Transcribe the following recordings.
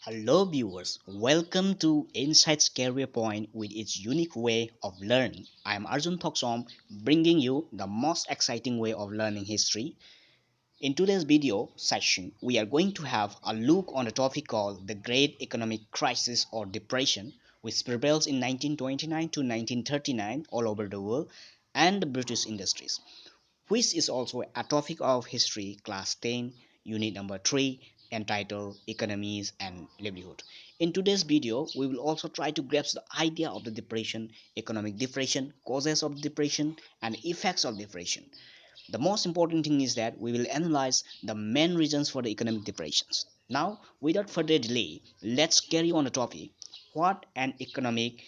Hello, viewers. Welcome to Insights Career Point with its unique way of learning. I am Arjun Thoksom, bringing you the most exciting way of learning history. In today's video session, we are going to have a look on a topic called the Great Economic Crisis or Depression, which prevails in 1929 to 1939 all over the world, and the British industries, which is also a topic of history class 10 unit number 3 entitled economies and livelihood. In today's video we will also try to grasp the idea of the depression, economic depression, causes of depression and effects of depression. The most important thing is that we will analyze the main reasons for the economic depressions. Now without further delay, let's carry on the topic. What an economic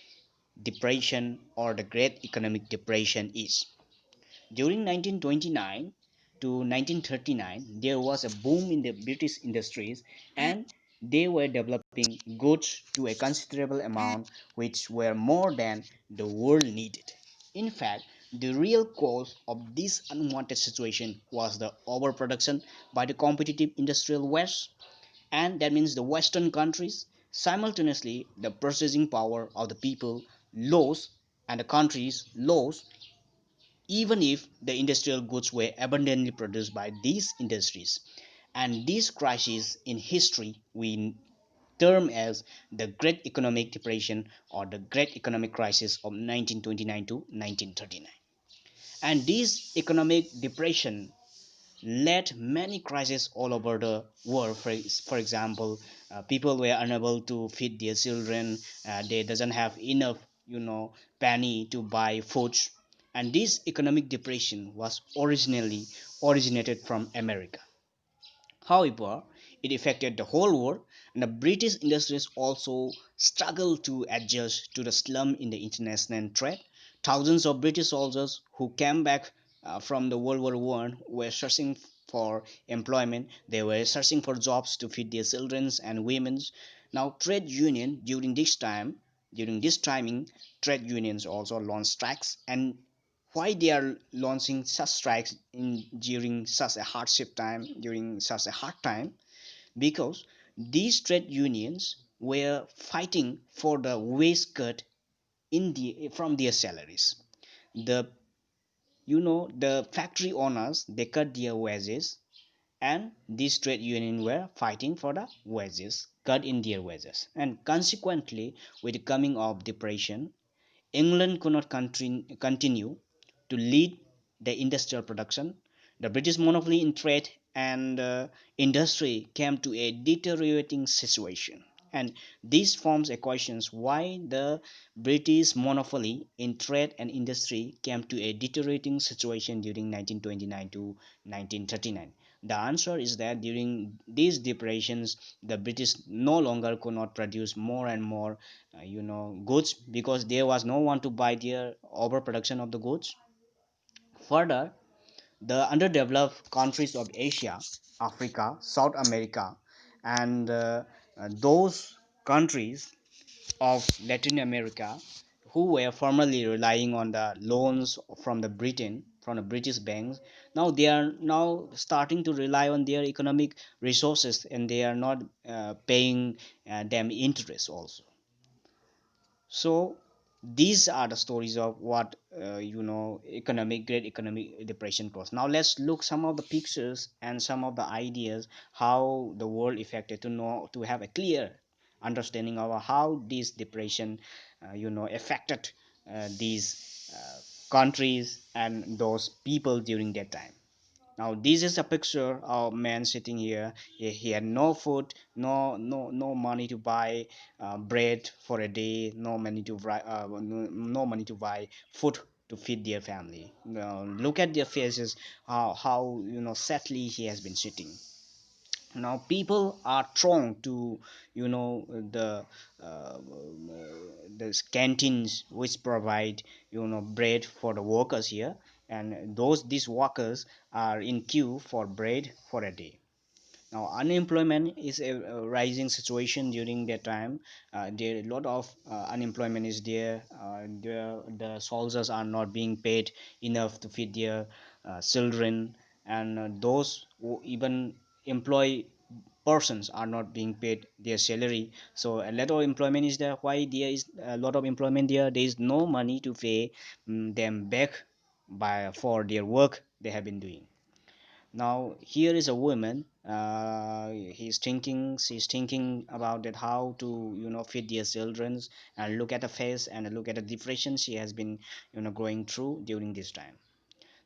depression or the great economic depression is. During 1929 to 1939, there was a boom in the British industries and they were developing goods to a considerable amount which were more than the world needed. In fact, the real cause of this unwanted situation was the overproduction by the competitive industrial West, and that means the Western countries. Simultaneously, the purchasing power of the people lost and the countries lost even if the industrial goods were abundantly produced by these industries. And this crisis in history we term as the Great Economic Depression or the Great Economic Crisis of 1929 to 1939. And this economic depression led many crises all over the world. For example, people were unable to feed their children. They doesn't have enough, penny to buy food. And this economic depression was originally originated from America. However, it affected the whole world, and the British industries also struggled to adjust to the slump in the international trade. Thousands of British soldiers who came back from the World War One were searching for employment. They were searching for jobs to feed their children and women. Now, trade union during this timing, trade unions also launched strikes. And why they are launching such strikes in during such a hardship time, during such a hard time? Because these trade unions were fighting for the wage cut in the from their salaries. The the factory owners, they cut their wages, and these trade unions were fighting for the wages cut in their wages. And consequently, with the coming of depression, England could not continue to lead the industrial production. The British monopoly in trade and industry came to a deteriorating situation. And this forms a question why the British monopoly in trade and industry came to a deteriorating situation during 1929 to 1939. The answer is that during these depressions, the British no longer could not produce more and more goods, because there was no one to buy their overproduction of the goods. Further, the underdeveloped countries of Asia, Africa, South America, and those countries of Latin America who were formerly relying on the loans from the British banks, now they are now starting to rely on their economic resources, and they are not paying them interest also. So these are the stories of what great economic depression caused. Now let's look some of the pictures and some of the ideas how the world affected, to have a clear understanding of how this depression affected these countries and those people during that time. Now this is a picture of a man sitting here. He had no food, no money to buy bread for a day, no money to buy food to feed their family. Now, look at their faces, how sadly he has been sitting. Now people are drawn to you know the uh, the canteens which provide bread for the workers here, and these workers are in queue for bread for a day. Now unemployment is a rising situation during that time. There a lot of unemployment is there. The soldiers are not being paid enough to feed their children, and those who even employ persons are not being paid their salary. So a lot of employment is there. Why there is a lot of employment there is no money to pay them back by for their work they have been doing. Now here is a woman, she's thinking about that how to feed their children, and look at the face and look at the depression she has been going through during this time.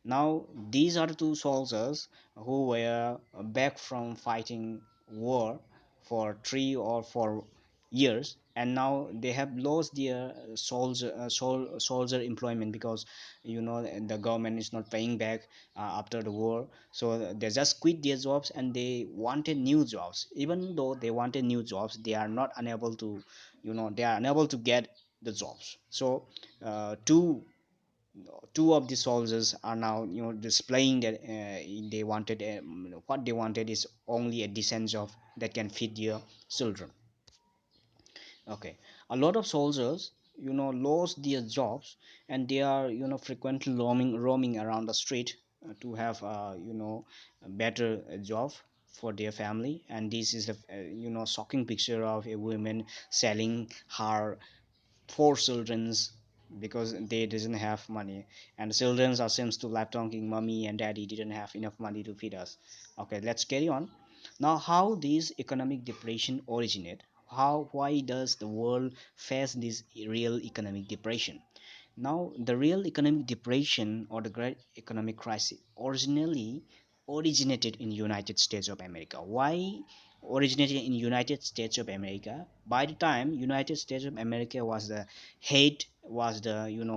Now, these are the two soldiers who were back from fighting war for 3 or 4 years, and now they have lost their soldier employment because the government is not paying back after the war. So they just quit their jobs and they wanted new jobs. Even though they wanted new jobs, they are not unable to, they are unable to get the jobs. So two of the soldiers are now displaying that they wanted what they wanted is only a decent job that can feed their children. Okay, a lot of soldiers lost their jobs, and they are frequently roaming around the street to have a better job for their family. And this is a shocking picture of a woman selling her four children's because they doesn't have money, and children are seems to left talking mommy and daddy didn't have enough money to feed us. Okay, let's carry on. Now, how this economic depression originate? How Why does the world face this real economic depression? Now, the real economic depression or the great economic crisis originally originated in United States of America. Why originated in United States of America? By the time United States of America was the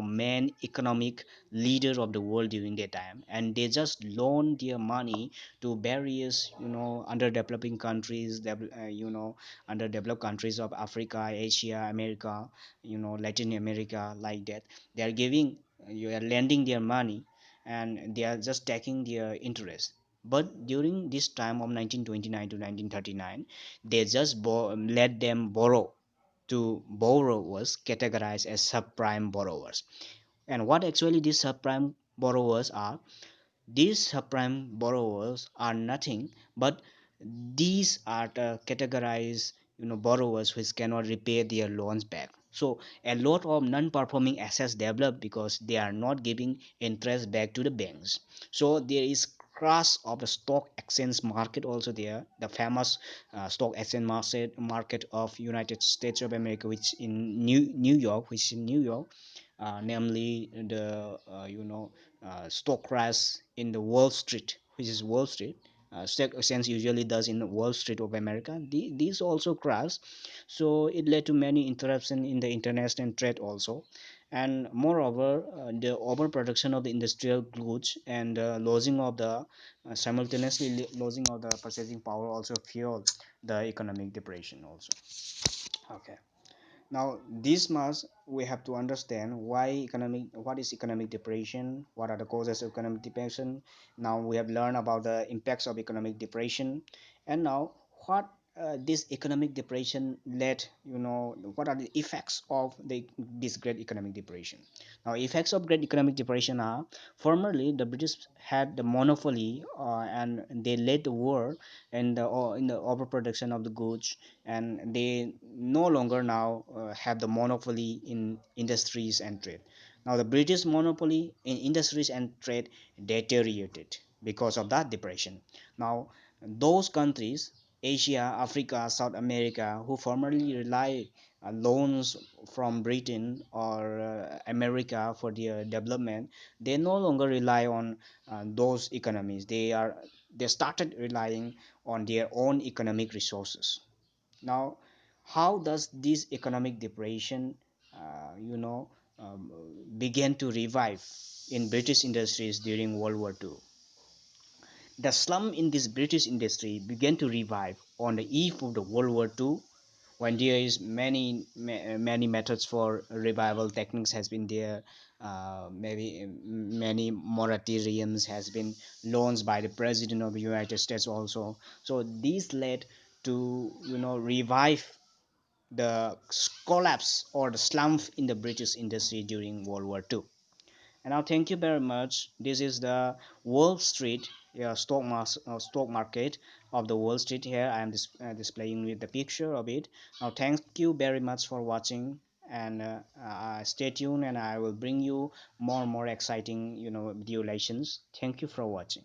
main economic leader of the world during that time, and they just loaned their money to various underdeveloping countries, underdeveloped countries of Africa, Asia, America, Latin America, like that. They are giving, you are lending their money, and they are just taking their interest. But during this time of 1929 to 1939, they just let them borrow to borrowers categorized as subprime borrowers. And what actually these subprime borrowers are? These subprime borrowers are nothing but these are the categorized borrowers which cannot repay their loans back. So a lot of non-performing assets develop because they are not giving interest back to the banks. So there is crash of the stock exchange market also there, the famous stock exchange market of United States of America, which in New York, which in New York, namely the stock crash in the Wall Street, which is Wall Street. Stock exchange usually does in Wall Street of America. These also crashed, so it led to many interruption in the international trade also. And moreover, the overproduction of the industrial goods and losing of the simultaneously losing of the purchasing power also fueled the economic depression also. Okay. Now, this much we have to understand what is economic depression, what are the causes of economic depression. Now we have learned about the impacts of economic depression, and now what this economic depression led, what are the effects of this great economic depression. Now, effects of great economic depression are: formerly the British had the monopoly, and they led the world in the overproduction of the goods, and they no longer now have the monopoly in industries and trade. Now, the British monopoly in industries and trade deteriorated because of that depression. Now, those countries, Asia, Africa, South America, who formerly rely loans from Britain or America for their development, they no longer rely on those economies. They started relying on their own economic resources. Now, how does this economic depression uh, you know um, began to revive in British industries during World War II? The slum in this British industry began to revive on the eve of the World War II, when there is many methods for revival techniques has been there. Maybe many moratoriums has been launched by the president of the United States also. So these led to revive the collapse or the slump in the British industry during World War II. And now, thank you very much. This is the Wall Street yeah, stock market of the Wall Street. Here I am displaying with the picture of it. Now thank you very much for watching, and stay tuned, and I will bring you more and more exciting video lessons. Thank you for watching.